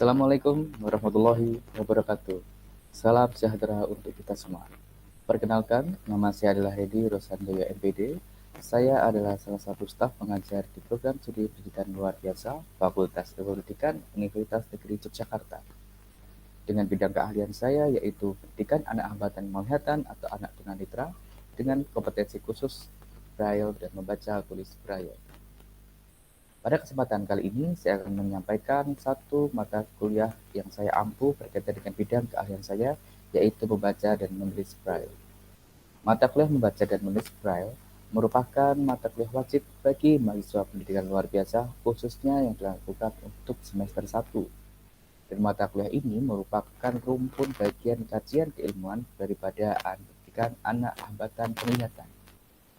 Assalamualaikum warahmatullahi wabarakatuh. Salam sejahtera untuk kita semua. Perkenalkan, nama saya adalah Hedi Rosandoyo MPD. Saya adalah salah satu staf pengajar di program studi pendidikan luar biasa Fakultas Ilmu Pendidikan Universitas Negeri Yogyakarta. Dengan bidang keahlian saya yaitu pendidikan anak hambatan penglihatan atau anak tunanetra dengan kompetensi khusus Braille dan membaca tulis Braille. Pada kesempatan kali ini, saya akan menyampaikan satu mata kuliah yang saya ampuh berkaitan dengan bidang keahlian saya, yaitu membaca dan menulis Braille. Mata kuliah membaca dan menulis Braille merupakan mata kuliah wajib bagi mahasiswa pendidikan luar biasa, khususnya yang dilakukan untuk semester 1. Dan mata kuliah ini merupakan rumpun bagian kajian keilmuan daripada pendidikan anak hambatan penglihatan.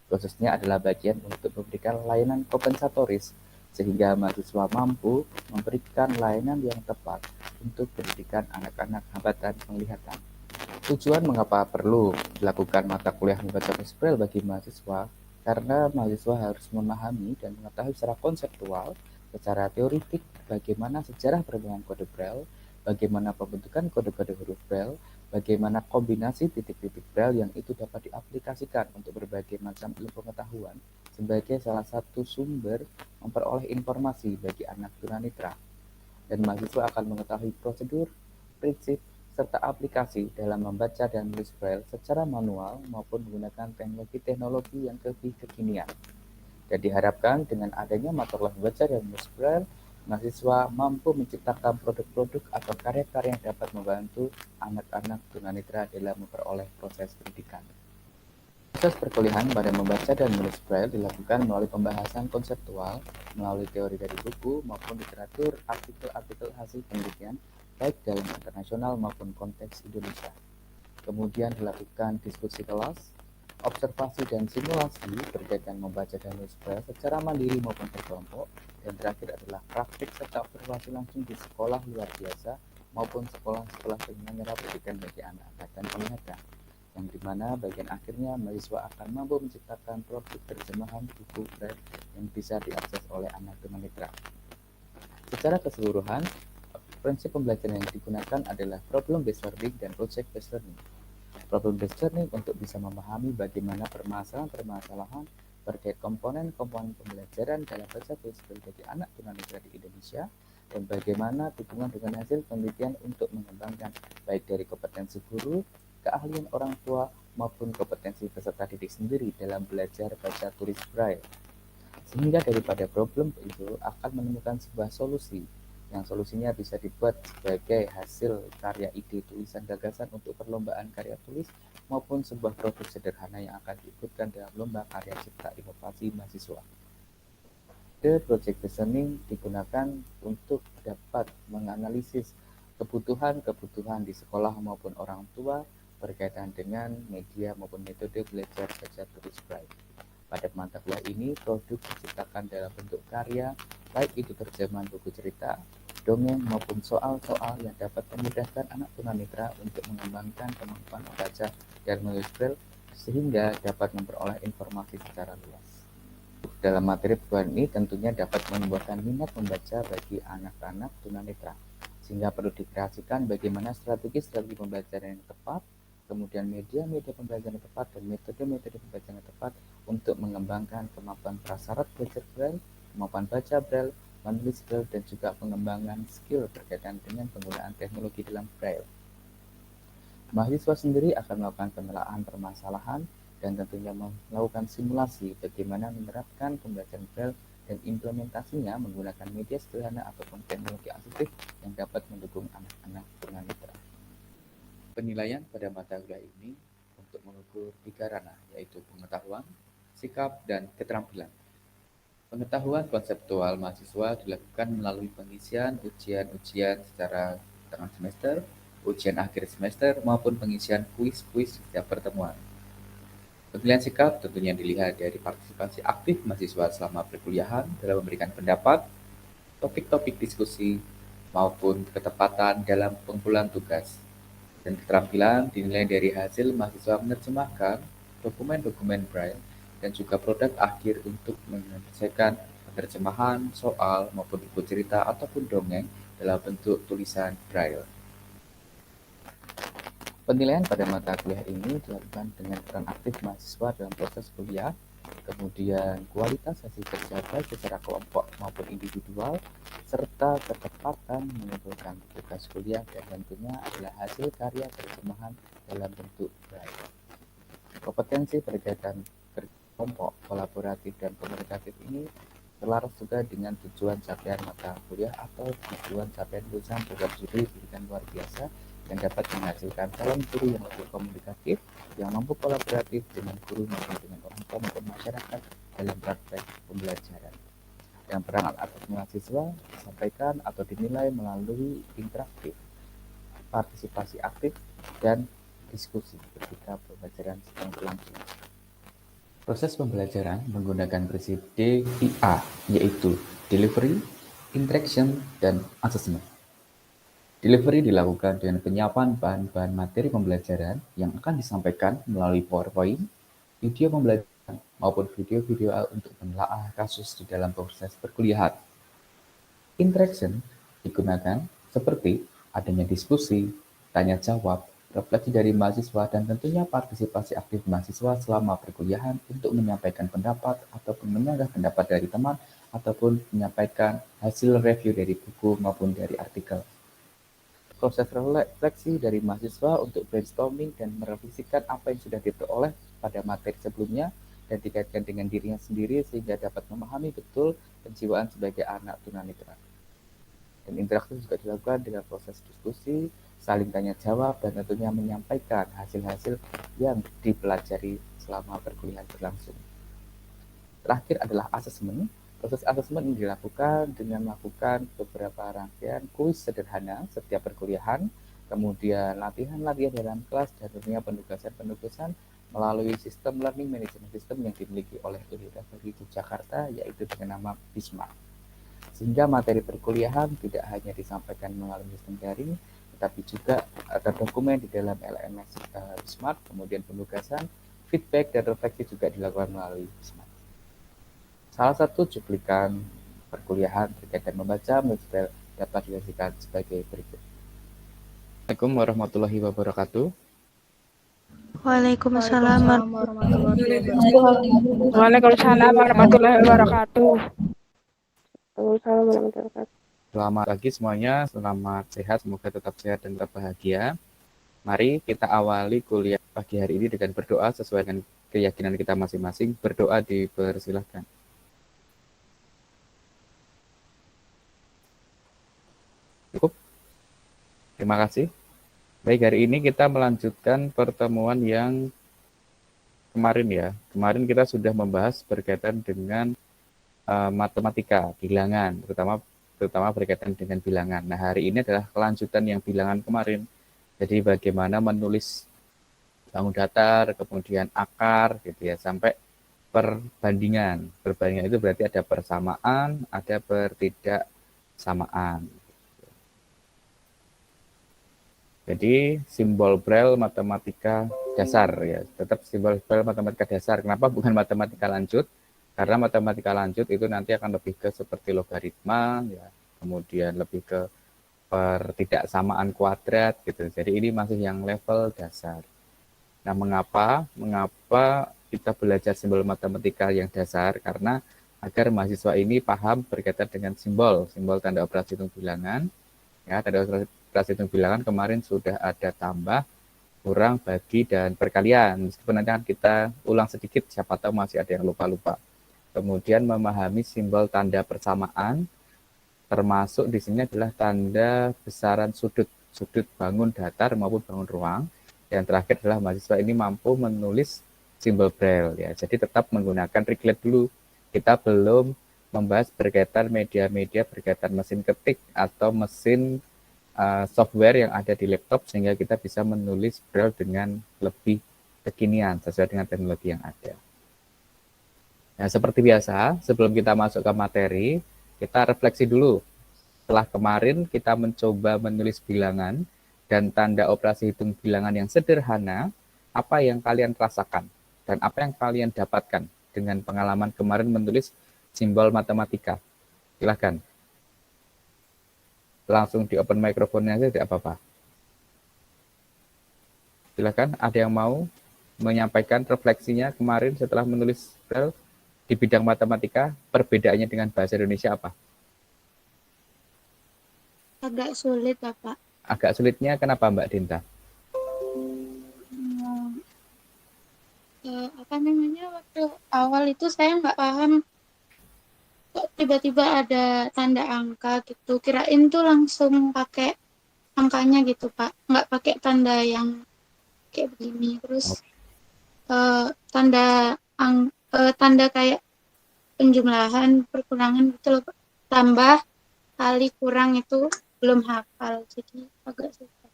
Khususnya adalah bagian untuk memberikan layanan kompensatoris sehingga mahasiswa mampu memberikan layanan yang tepat untuk pendidikan anak-anak hambatan penglihatan. Tujuan mengapa perlu dilakukan mata kuliah membaca tulis Braille bagi mahasiswa? Karena mahasiswa harus memahami dan mengetahui secara konseptual, secara teoritik, bagaimana sejarah perkembangan kode Braille, bagaimana pembentukan kode-kode huruf Braille, bagaimana kombinasi titik-titik Braille yang itu dapat diaplikasikan untuk berbagai macam ilmu pengetahuan sebagai salah satu sumber memperoleh informasi bagi anak tunanetra. Dan mahasiswa akan mengetahui prosedur, prinsip, serta aplikasi dalam membaca dan menulis Braille secara manual maupun menggunakan teknologi-teknologi yang lebih kekinian. Dan diharapkan dengan adanya mata kuliah membaca dan menulis Braille, mahasiswa mampu menciptakan produk-produk atau karya-karya yang dapat membantu anak-anak tunanetra dalam memperoleh proses pendidikan. Proses perkuliahan pada membaca dan menulis Braille dilakukan melalui pembahasan konseptual, melalui teori dari buku maupun literatur, artikel-artikel hasil penelitian, baik dalam internasional maupun konteks Indonesia. Kemudian dilakukan diskusi kelas, observasi dan simulasi berkaitan membaca dan menulis Braille secara mandiri maupun berkelompok, dan terakhir adalah praktik serta observasi langsung di sekolah luar biasa maupun sekolah-sekolah penyelenggara pendidikan bagi anak dan penglihatan, yang dimana bagian akhirnya mahasiswa akan mampu menciptakan produk terjemahan buku Braille yang bisa diakses oleh anak tunanetra. Secara keseluruhan, prinsip pembelajaran yang digunakan adalah problem-based learning dan project-based learning. Problem-based learning untuk bisa memahami bagaimana permasalahan-permasalahan terkait komponen-komponen pembelajaran dalam bahasa tulis bagi anak tunanetra di Indonesia, dan bagaimana hubungan dengan hasil penelitian untuk mengembangkan baik dari kompetensi guru, keahlian orang tua, maupun kompetensi peserta didik sendiri dalam belajar baca tulis Braille. Sehingga daripada problem itu akan menemukan sebuah solusi, yang solusinya bisa dibuat sebagai hasil karya ide tulisan gagasan untuk perlombaan karya tulis maupun sebuah produk sederhana yang akan diikutkan dalam lomba karya cipta inovasi mahasiswa. The project listening digunakan untuk dapat menganalisis kebutuhan-kebutuhan di sekolah maupun orang tua berkaitan dengan media maupun metode belajar baca tulis Braille. Pada mata kuliah ini, produk diciptakan dalam bentuk karya, baik itu terjemahan buku cerita, dongeng maupun soal-soal yang dapat memudahkan anak tunanetra untuk mengembangkan kemampuan membaca dan menulis Braille sehingga dapat memperoleh informasi secara luas. Dalam materi perkuliahan ini tentunya dapat membuahkan minat membaca bagi anak-anak tunanetra, sehingga perlu dikreasikan bagaimana strategi-strategi pembelajaran yang tepat, kemudian media-media pembelajaran yang tepat, dan metode-metode pembelajaran yang tepat untuk mengembangkan kemampuan prasyarat belajar Braille, kemampuan baca Braille, menulis Braille, dan juga pengembangan skill berkaitan dengan penggunaan teknologi dalam Braille. Mahasiswa sendiri akan melakukan penelaahan permasalahan dan tentunya melakukan simulasi bagaimana menerapkan pembelajaran Braille dan implementasinya menggunakan media sederhana ataupun teknologi asistif yang dapat mendukung anak-anak tunanetra. Penilaian pada mata kuliah ini untuk mengukur 3 ranah, yaitu pengetahuan, sikap, dan keterampilan. Pengetahuan konseptual mahasiswa dilakukan melalui pengisian ujian-ujian secara tengah semester, ujian akhir semester, maupun pengisian kuis-kuis setiap pertemuan. Penilaian sikap tentunya dilihat dari partisipasi aktif mahasiswa selama perkuliahan dalam memberikan pendapat, topik-topik diskusi, maupun ketepatan dalam pengumpulan tugas. Dan keterampilan dinilai dari hasil mahasiswa menerjemahkan dokumen-dokumen Braille dan juga produk akhir untuk menyelesaikan penerjemahan, soal, maupun buku cerita ataupun dongeng dalam bentuk tulisan Braille. Penilaian pada mata kuliah ini dilakukan dengan peran aktif mahasiswa dalam proses kuliah, kemudian kualitas hasil kerja baik secara kelompok maupun individual, serta ketepatan mengumpulkan tugas kuliah dan tentunya adalah hasil karya terjemahan dalam bentuk Braille. Kompetensi berkaitan kelompok, kolaboratif, dan komunikatif ini selaras juga dengan tujuan capaian mata kuliah atau tujuan capaian lulusan program studi pendidikan luar biasa yang dapat menghasilkan calon guru yang lebih komunikatif, yang mampu kolaboratif dengan guru maupun dengan orang tua maupun masyarakat dalam praktek pembelajaran. Yang peran aktif mahasiswa disampaikan atau dinilai melalui interaktif, partisipasi aktif, dan diskusi ketika pembelajaran sedang berlangsung. Proses pembelajaran menggunakan prinsip DIA, yaitu Delivery, Interaction, dan Assessment. Delivery dilakukan dengan penyiapan bahan-bahan materi pembelajaran yang akan disampaikan melalui PowerPoint, video pembelajaran, maupun video-video untuk menelaah kasus di dalam proses perkuliahan. Interaction digunakan seperti adanya diskusi, tanya jawab, refleksi dari mahasiswa, dan tentunya partisipasi aktif mahasiswa selama perkuliahan untuk menyampaikan pendapat ataupun menyanggah pendapat dari teman ataupun menyampaikan hasil review dari buku maupun dari artikel. Proses refleksi dari mahasiswa untuk brainstorming dan merevisikan apa yang sudah diperoleh pada materi sebelumnya dan dikaitkan dengan dirinya sendiri sehingga dapat memahami betul penjiwaan sebagai anak tunanetra. Dan interaksi juga dilakukan dengan proses diskusi, saling tanya jawab, dan tentunya menyampaikan hasil-hasil yang dipelajari selama perkuliahan berlangsung. Terakhir adalah asesmen. Proses asesmen ini dilakukan dengan melakukan beberapa rangkaian kuis sederhana setiap perkuliahan, kemudian latihan-latihan dalam kelas, dan tentunya penugasan-penugasan melalui sistem learning management system yang dimiliki oleh Universitas Negeri Yogyakarta, yaitu dengan nama BISMA. Sehingga materi perkuliahan tidak hanya disampaikan melalui sistem daring, tetapi juga terdokumen di dalam LMS BISMA, kemudian penugasan, feedback, dan refleksi juga dilakukan melalui BISMA. Salah satu cuplikan perkuliahan berkaitan membaca dapat disajikan sebagai berikut. Assalamualaikum warahmatullahi wabarakatuh. Waalaikumsalam warahmatullahi wabarakatuh. Waalaikumsalam warahmatullahi wabarakatuh. Selamat pagi semuanya, selamat sehat, semoga tetap sehat dan tetap bahagia. Mari kita awali kuliah pagi hari ini dengan berdoa sesuai dengan keyakinan kita masing-masing. Berdoa dipersilahkan. Cukup? Terima kasih. Baik, hari ini kita melanjutkan pertemuan yang kemarin ya. Kemarin kita sudah membahas berkaitan dengan matematika, bilangan, terutama berkaitan dengan bilangan. Nah, hari ini adalah kelanjutan yang bilangan kemarin. Jadi bagaimana menulis bangun datar, kemudian akar, gitu ya, sampai perbandingan. Perbandingan itu berarti ada persamaan, ada pertidaksamaan. Jadi simbol Braille matematika dasar ya, tetap simbol Braille matematika dasar. Kenapa bukan matematika lanjut? Karena matematika lanjut itu nanti akan lebih ke seperti logaritma ya, kemudian lebih ke pertidaksamaan kuadrat gitu. Jadi ini masih yang level dasar. Nah, mengapa kita belajar simbol matematika yang dasar? Karena agar mahasiswa ini paham berkaitan dengan simbol tanda operasi hitung bilangan. Ya, tanda operasi hitung bilangan kemarin sudah ada tambah, kurang, bagi, dan perkalian. Meskipun nanti akan kita ulang sedikit, siapa tahu masih ada yang lupa-lupa. Kemudian memahami simbol tanda persamaan, termasuk di sini adalah tanda besaran sudut bangun datar maupun bangun ruang. Yang terakhir adalah mahasiswa ini mampu menulis simbol Braille ya. Jadi tetap menggunakan Triclet dulu. Kita belum membahas berkaitan media-media berkaitan mesin ketik atau mesin software yang ada di laptop sehingga kita bisa menulis Braille dengan lebih kekinian sesuai dengan teknologi yang ada. Nah, seperti biasa, sebelum kita masuk ke materi, kita refleksi dulu. Setelah kemarin kita mencoba menulis bilangan dan tanda operasi hitung bilangan yang sederhana, apa yang kalian rasakan dan apa yang kalian dapatkan dengan pengalaman kemarin menulis simbol matematika? Silakan. langsung di open mikrofonnya saja tidak apa-apa. Silakan, ada yang mau menyampaikan refleksinya kemarin setelah menulis Braille di bidang matematika, perbedaannya dengan bahasa Indonesia apa? Agak sulit, Bapak. Agak sulitnya kenapa Mbak Dinta? Apa namanya, waktu awal itu saya nggak paham kok tiba-tiba ada tanda angka gitu. Kirain tuh langsung pakai angkanya gitu, Pak. Nggak pakai tanda yang kayak begini. Oh, Terus tanda tanda kayak penjumlahan, perkurangan gitu loh, Pak. Tambah, kali, kurang itu belum hafal. Jadi agak susah.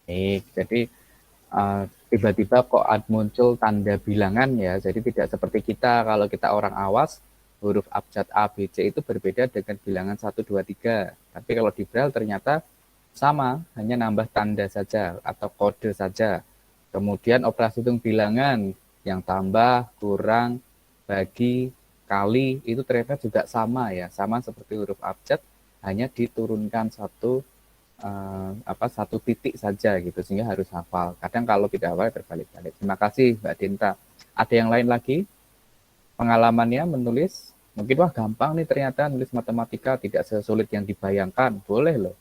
baik, jadi tiba-tiba kok muncul tanda bilangan ya, jadi tidak seperti kita, kalau kita orang awas, huruf abjad A, B, C itu berbeda dengan bilangan 1, 2, 3. Tapi kalau di Braille ternyata sama, hanya nambah tanda saja atau kode saja. Kemudian operasi hitung bilangan yang tambah, kurang, bagi, kali itu ternyata juga sama ya, sama seperti huruf abjad, hanya diturunkan satu titik saja gitu, sehingga harus hafal. Kadang kalau tidak hafal terbalik-balik. Terima kasih Mbak Dinta. Ada yang lain lagi pengalamannya menulis? Mungkin wah gampang nih ternyata nulis matematika, tidak sesulit yang dibayangkan. Boleh loh.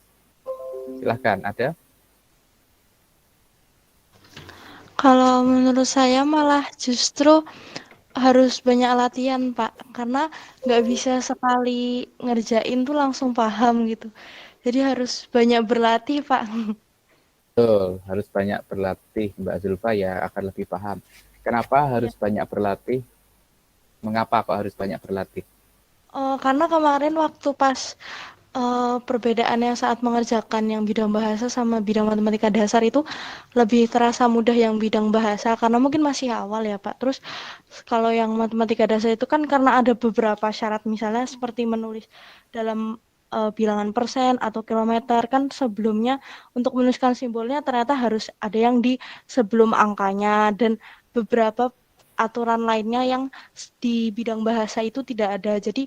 Silahkan, ada? Kalau menurut saya malah justru harus banyak latihan, Pak. Karena nggak bisa sekali ngerjain tuh langsung paham gitu. Jadi harus banyak berlatih, Pak. Betul, harus banyak berlatih Mbak Zulfa ya akan lebih paham. Kenapa Ya. harus banyak berlatih? Mengapa kok harus banyak berlatih? Karena kemarin waktu pas perbedaannya saat mengerjakan yang bidang bahasa sama bidang matematika dasar itu lebih terasa mudah yang bidang bahasa karena mungkin masih awal ya Pak. Terus kalau yang matematika dasar itu kan karena ada beberapa syarat misalnya seperti menulis dalam bilangan persen atau kilometer kan sebelumnya untuk menuliskan simbolnya ternyata harus ada yang di sebelum angkanya dan beberapa aturan lainnya yang di bidang bahasa itu tidak ada. Jadi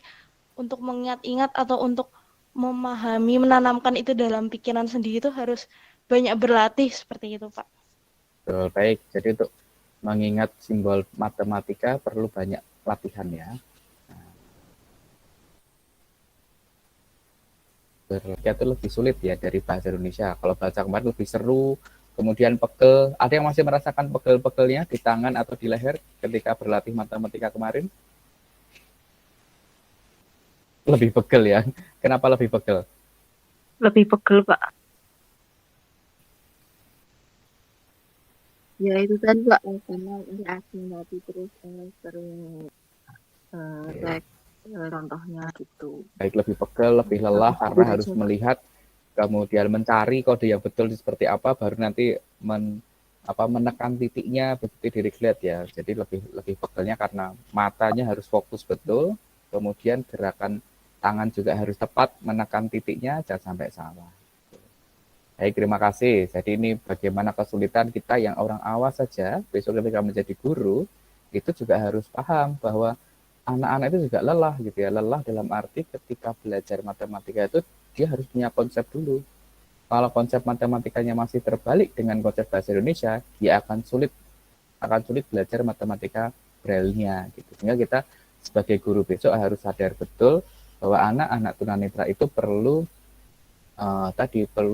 untuk mengingat-ingat atau untuk memahami, menanamkan itu dalam pikiran sendiri itu harus banyak berlatih seperti itu, Pak. Betul, baik. Jadi untuk mengingat simbol matematika perlu banyak latihan ya. Berlatih itu lebih sulit ya dari bahasa Indonesia. Kalau bahasa kemarin lebih seru, kemudian pegel. Ada yang masih merasakan pegel-pegelnya di tangan atau di leher ketika berlatih matematika kemarin? Lebih pegel ya. Kenapa lebih pegel? Lebih pegel, Pak. Ya itu tadi Pak, karena ini asing tadi terus sering cek contohnya gitu. Baik, lebih pegel, lebih lelah karena harus melihat, kemudian mencari kode yang betul seperti apa, baru nanti menekan titiknya begitu di-relate ya. Jadi lebih pegelnya karena matanya harus fokus betul, kemudian gerakan tangan juga harus tepat menekan titiknya, jangan sampai salah. Baik, terima kasih. Jadi ini bagaimana kesulitan kita yang orang awas saja, besok ketika menjadi guru, itu juga harus paham bahwa anak-anak itu juga lelah gitu ya. Lelah dalam arti ketika belajar matematika itu dia harus punya konsep dulu. Kalau konsep matematikanya masih terbalik dengan konsep bahasa Indonesia, dia akan sulit belajar matematika Braille-nya gitu. Sehingga kita sebagai guru besok harus sadar betul bahwa anak-anak tunanetra itu perlu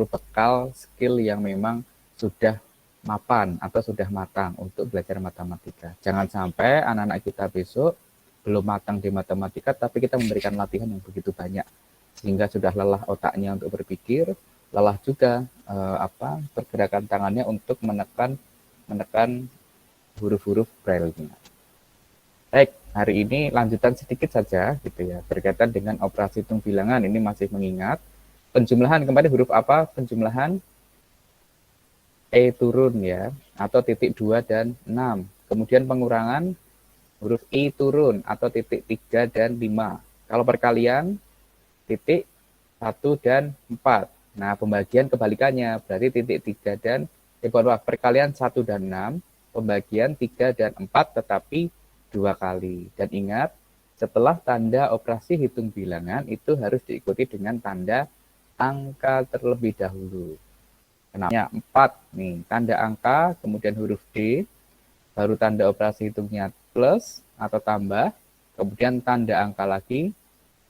bekal skill yang memang sudah mapan atau sudah matang untuk belajar matematika. Jangan sampai anak-anak kita besok belum matang di matematika, tapi kita memberikan latihan yang begitu banyak sehingga sudah lelah otaknya untuk berpikir, lelah juga pergerakan tangannya untuk menekan huruf-huruf Braille-nya. Baik, hari ini lanjutan sedikit saja gitu ya berkaitan dengan operasi hitung bilangan. Ini masih mengingat penjumlahan kemarin huruf apa? Penjumlahan E turun ya, atau titik 2 dan 6. Kemudian pengurangan huruf I turun atau titik 3 dan 5. Kalau perkalian titik 1 dan 4. Nah, pembagian kebalikannya, berarti titik 3 dan perkalian 1 dan 6, pembagian 3 dan 4 tetapi 2 kali. Dan ingat, setelah tanda operasi hitung bilangan itu harus diikuti dengan tanda angka terlebih dahulu. Kenapa? 4 nih, tanda angka, kemudian huruf D, baru tanda operasi hitungnya plus atau tambah, kemudian tanda angka lagi,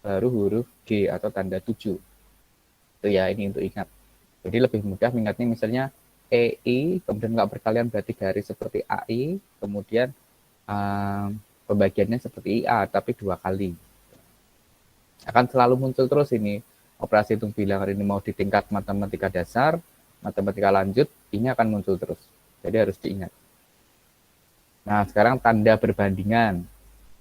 baru huruf G atau tanda 7. Itu ya, ini untuk ingat. Jadi lebih mudah mengingatnya misalnya EI, kemudian nggak berkalian berarti garis seperti AI, kemudian pembagiannya seperti IA, tapi 2 kali. Akan selalu muncul terus ini, operasi hitung bilangan ini mau di tingkat matematika dasar, matematika lanjut, ini akan muncul terus. Jadi harus diingat. Nah, sekarang tanda perbandingan.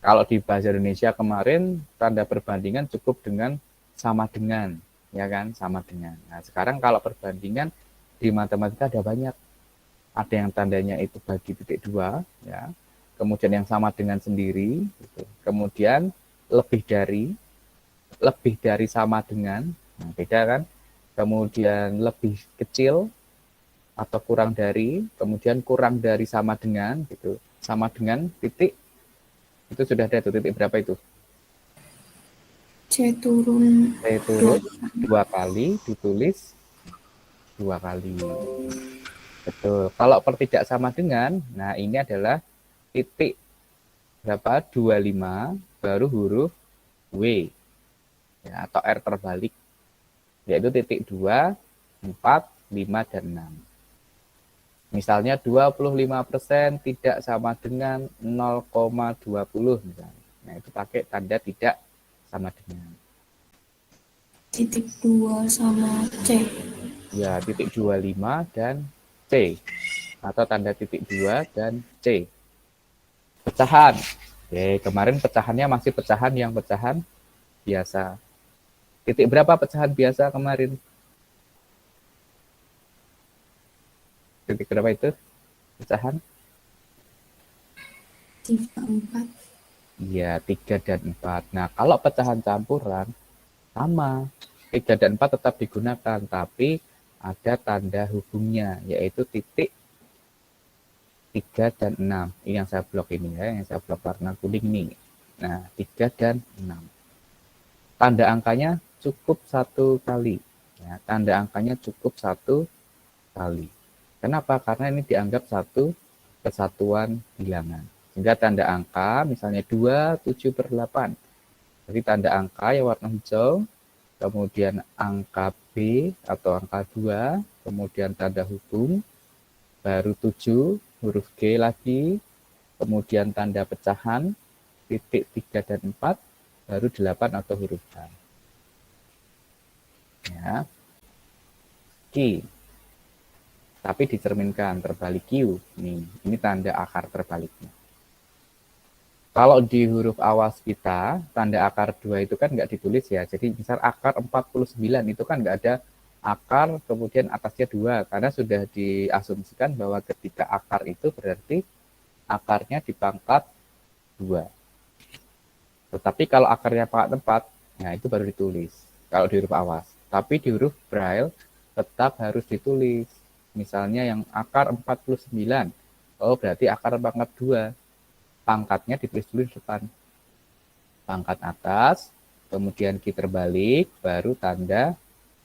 Kalau di bahasa Indonesia kemarin, tanda perbandingan cukup dengan sama dengan, ya kan, sama dengan. Nah, sekarang kalau perbandingan di matematika ada banyak. Ada yang tandanya itu bagi titik 2, ya. Kemudian yang sama dengan sendiri, gitu. Kemudian lebih dari sama dengan, nah, beda kan. Kemudian lebih kecil atau kurang dari, kemudian kurang dari sama dengan, gitu. Sama dengan titik, itu sudah ada tuh, titik berapa itu? C turun C turun 2 kali, ditulis 2 kali. Betul. Kalau per tidak sama dengan, nah ini adalah titik berapa? 25, baru huruf W, ya, atau R terbalik, yaitu titik 2, 4, 5, dan 6. Misalnya 25% tidak sama dengan 0,20 misalnya. Nah, itu pakai tanda tidak sama dengan. titik 2 sama C. Ya, titik 25 dan C. Atau tanda titik 2 dan C. Pecahan. Oke, kemarin pecahannya masih pecahan biasa. Titik berapa pecahan biasa kemarin? Titik berapa itu pecahan? 3, 4. Iya, 3 dan 4. Nah, kalau pecahan campuran, sama. 3 dan 4 tetap digunakan, tapi ada tanda hubungnya, yaitu titik 3 dan 6. Ini yang saya blok ini ya, yang saya blok warna kuning nih. Nah, 3 dan 6. Tanda angkanya cukup 1 kali. Ya, tanda angkanya cukup 1 kali. Kenapa? Karena ini dianggap satu kesatuan bilangan. Sehingga tanda angka, misalnya 2, 7 per 8. Jadi tanda angka yang warna hijau, kemudian angka B atau angka 2, kemudian tanda hubung, baru 7, huruf G lagi, kemudian tanda pecahan, titik 3 dan 4, baru 8 atau huruf H. Ya. Q. Tapi dicerminkan terbalik Q. Ini tanda akar terbaliknya. Kalau di huruf awas kita, tanda akar 2 itu kan nggak ditulis ya. Jadi misal akar 49 itu kan nggak ada akar, kemudian atasnya 2. Karena sudah diasumsikan bahwa ketika akar itu berarti akarnya di pangkat 2. Tetapi kalau akarnya pangkat 4, nah itu baru ditulis. Kalau di huruf awas. Tapi di huruf braille tetap harus ditulis. Misalnya yang akar 49. Oh, berarti akar pangkat 2. Pangkatnya ditulis dulu di depan. Pangkat atas, kemudian Q terbalik, baru tanda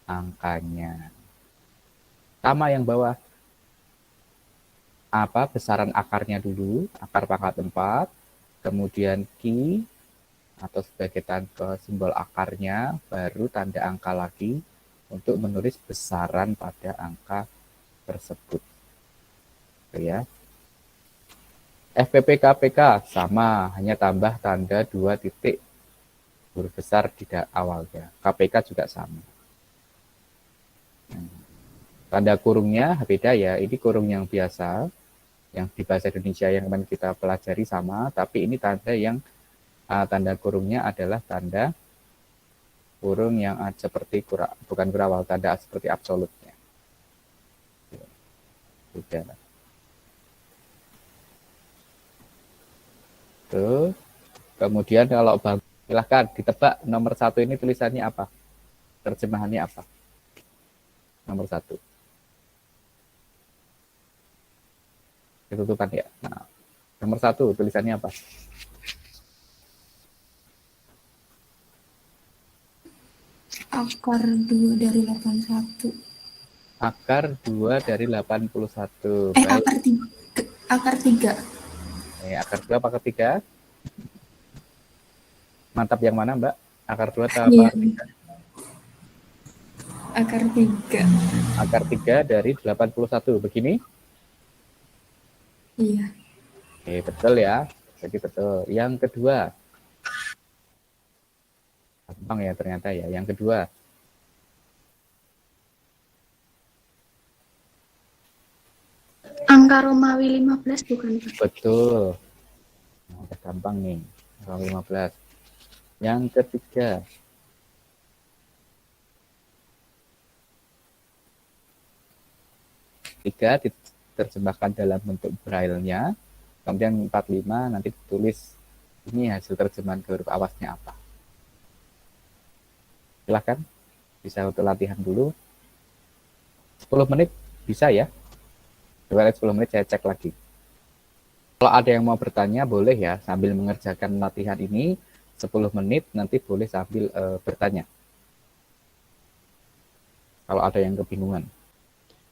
angkanya. Sama yang bawah. Apa? Besaran akarnya dulu, akar pangkat 4, kemudian Q, atau sebagai tanda simbol akarnya, baru tanda angka lagi untuk menulis besaran pada angka tersebut. Oke ya. FPP KPK sama, hanya tambah tanda 2 titik huruf besar di awalnya. KPK juga sama. Tanda kurungnya beda ya, ini kurung yang biasa, yang di bahasa Indonesia yang kemarin kita pelajari sama, tapi ini tanda yang tanda kurungnya adalah tanda kurung yang seperti bukan kurawal, tanda seperti absolutnya. Sudah. Tuh. Kemudian kalau silahkan ditebak nomor 1 ini tulisannya apa? Terjemahannya apa? Nomor 1. Ditutupan ya. Nah, nomor 1 tulisannya apa? akar 2 dari 81. Akar 2 dari 81. Baik. Akar 3. Akar 2 apa akar 3? Mantap yang mana, Mbak? Akar 2 atau Iya. akar 3? Akar 3. Akar 3 dari 81. Begini? Iya. Oke, betul ya. Jadi betul. Yang kedua. Gampang ya ternyata ya. Yang kedua. Angka Romawi 15 bukan, Pak? Betul. Nah, udah gampang nih. Romawi 15. Yang ketiga. Tiga diterjemahkan dalam bentuk braille-nya. Kemudian 45 nanti ditulis ini hasil terjemahan ke huruf awasnya apa. Silahkan. Bisa untuk latihan dulu. 10 menit bisa ya. Coba 10 menit saya cek lagi. Kalau ada yang mau bertanya boleh ya sambil mengerjakan latihan ini 10 menit nanti boleh sambil bertanya. Kalau ada yang kebingungan.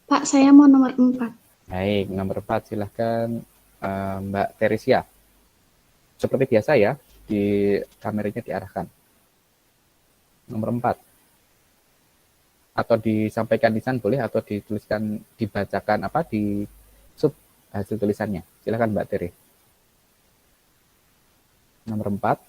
Pak, saya mau nomor 4. Baik, nomor 4 silahkan Mbak Teresia. Seperti biasa ya, di kameranya diarahkan. Nomor 4. Atau disampaikan lisan boleh atau dituliskan, dibacakan di sub hasil tulisannya. Silahkan Mbak Tere. Nomor 4.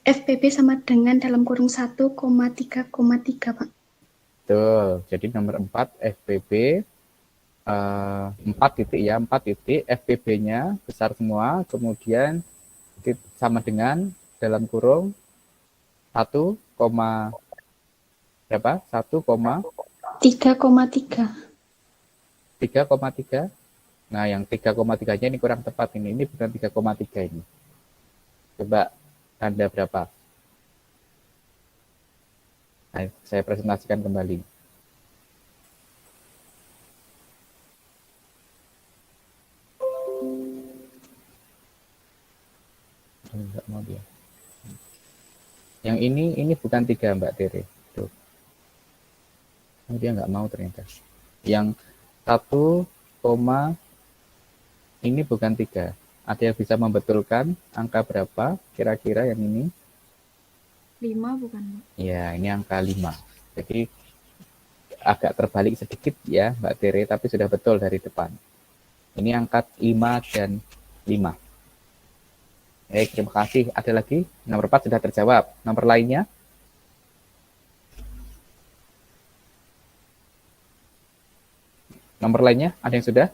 FPP sama dengan dalam kurung 1,3,3, Pak. Betul. Jadi nomor 4 FPP 4 titik ya, 4 titik FPB-nya besar semua, kemudian sama dengan dalam kurung 1, berapa? 3,3. 3,3. Nah, yang 3,3-nya ini kurang tepat ini. Ini bukan 3,3 ini. Coba tanda berapa? Nah, saya presentasikan kembali. Enggak mau dia. Yang ini bukan 3 Mbak Tere. Tuh. Oh, dia nggak mau ternyata. Yang 1, ini bukan 3. Ada yang bisa membetulkan angka berapa kira-kira yang ini? 5 bukan, Pak? Ya, ini angka 5. Jadi agak terbalik sedikit ya Mbak Tere, tapi sudah betul dari depan. Ini angka 5 dan 5. Baik, terima kasih. Ada lagi? Nomor 4 sudah terjawab. Nomor lainnya? Nomor lainnya? Ada yang sudah?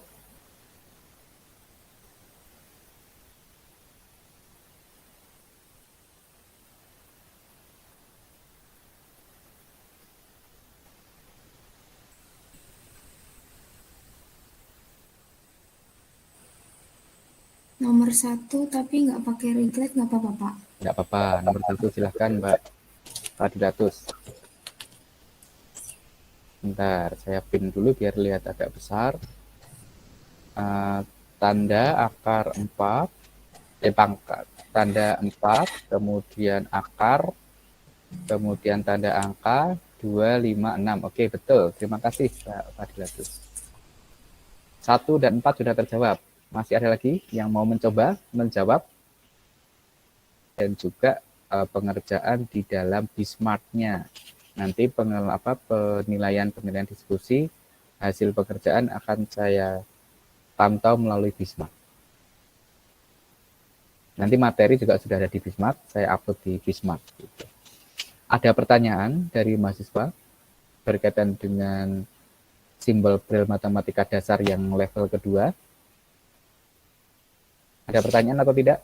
Nomor 1 tapi nggak pakai reglet nggak apa-apa, Pak? Nggak apa-apa. Nomor 1 silahkan Mbak Fadilatus. Bentar, saya pin dulu biar lihat agak besar. Tanda akar 4, pangkat. Tanda 4, kemudian akar, kemudian tanda angka 2, 5, 6. Oke, betul. Terima kasih Mbak Fadilatus. 1 dan 4 sudah terjawab. Masih ada lagi yang mau mencoba menjawab? Dan juga pengerjaan di dalam Bismart-nya. Nanti penilaian diskusi hasil pekerjaan akan saya pantau melalui Bismart. Nanti materi juga sudah ada di Bismart, saya upload di Bismart. Ada pertanyaan dari mahasiswa berkaitan dengan simbol Braille matematika dasar yang level kedua? Ada pertanyaan atau tidak?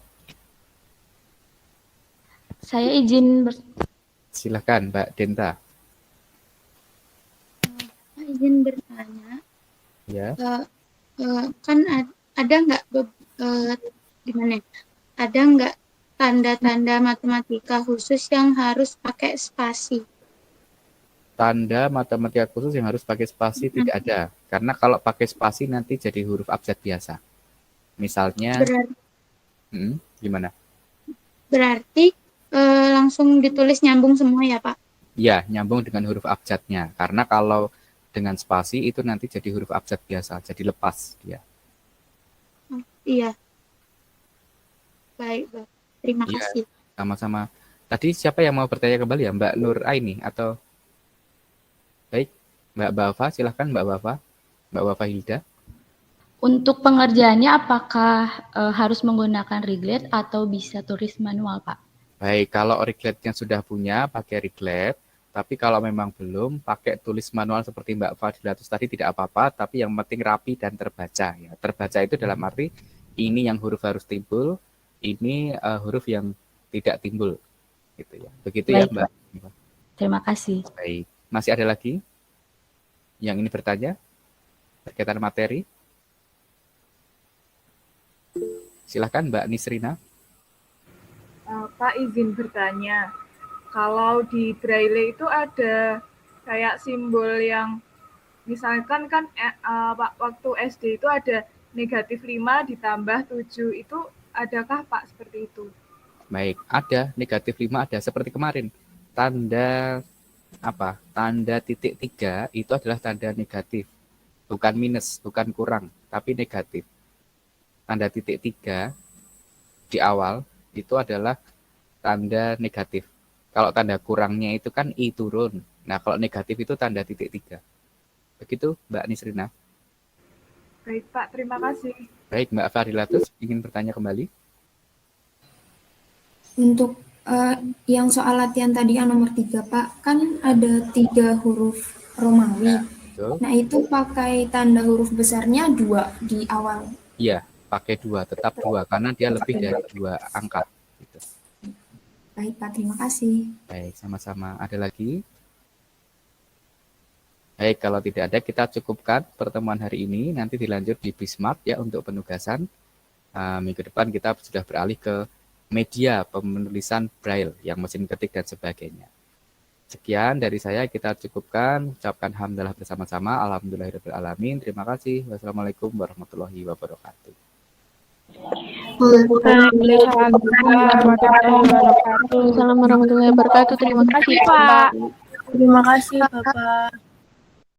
Saya izin Silakan Mbak Denta. izin bertanya. Ya. Kan ada nggak gimana? Ada nggak tanda-tanda matematika khusus yang harus pakai spasi? Tanda matematika khusus yang harus pakai spasi tidak ada. Karena kalau pakai spasi nanti jadi huruf abjad biasa. Misalnya, gimana? Berarti langsung ditulis nyambung semua ya, Pak? Ya, nyambung dengan huruf abjadnya. Karena kalau dengan spasi itu nanti jadi huruf abjad biasa, jadi lepas dia. Iya. Baik, Pak. Terima Iya, kasih. sama-sama. Tadi siapa yang mau bertanya kembali ya, Mbak Nur Aini atau? Baik, Mbak Bafa, silahkan Mbak Bafa. Mbak Bafa Hilda. Untuk pengerjaannya apakah harus menggunakan Reglet atau bisa tulis manual, Pak? Baik, kalau Reglet-nya sudah punya, pakai Reglet. Tapi kalau memang belum, pakai tulis manual seperti Mbak Fadilatus tadi tidak apa-apa, tapi yang penting rapi dan terbaca. Ya. Terbaca itu dalam arti ini yang huruf harus timbul, ini huruf yang tidak timbul. Gitu ya. Begitu. Baik, ya Mbak. Terima kasih. Baik, masih ada lagi yang ini bertanya berkaitan materi? Silahkan Mbak Nisrina. Pak izin bertanya, kalau di Braille itu ada kayak simbol yang misalkan kan Pak waktu SD itu ada -5 ditambah 7, itu adakah Pak seperti itu? Baik, ada -5 ada seperti kemarin. Tanda apa? Tanda titik 3 itu adalah tanda negatif. Bukan minus, bukan kurang, tapi negatif. Tanda titik 3 di awal itu adalah tanda negatif. Kalau tanda kurangnya itu kan I turun. Nah, kalau negatif itu tanda titik 3. Begitu, Mbak Nisrina. Baik, Pak. Terima kasih. Baik, Mbak Fadilatus ingin bertanya kembali. Untuk yang soal latihan tadi yang nomor 3, Pak, kan ada 3 huruf Romawi. Ya, nah, itu pakai tanda huruf besarnya 2 di awal. Iya, pakai 2, tetap 2, karena dia lebih dari 2 angka. Gitu. Baik, Pak. Terima kasih. Baik, sama-sama. Ada lagi? Baik, kalau tidak ada, kita cukupkan pertemuan hari ini. Nanti dilanjut di Bismart ya untuk penugasan. Minggu depan kita sudah beralih ke media penulisan Braille, yang mesin ketik dan sebagainya. Sekian dari saya, kita cukupkan. Ucapkan hamdalah bersama-sama. Alhamdulillahirrahmanirrahim. Terima kasih. Wassalamualaikum warahmatullahi wabarakatuh. Waalaikumsalam warahmatullahi wabarakatuh. Terima kasih, Pak. Terima kasih, Bapak.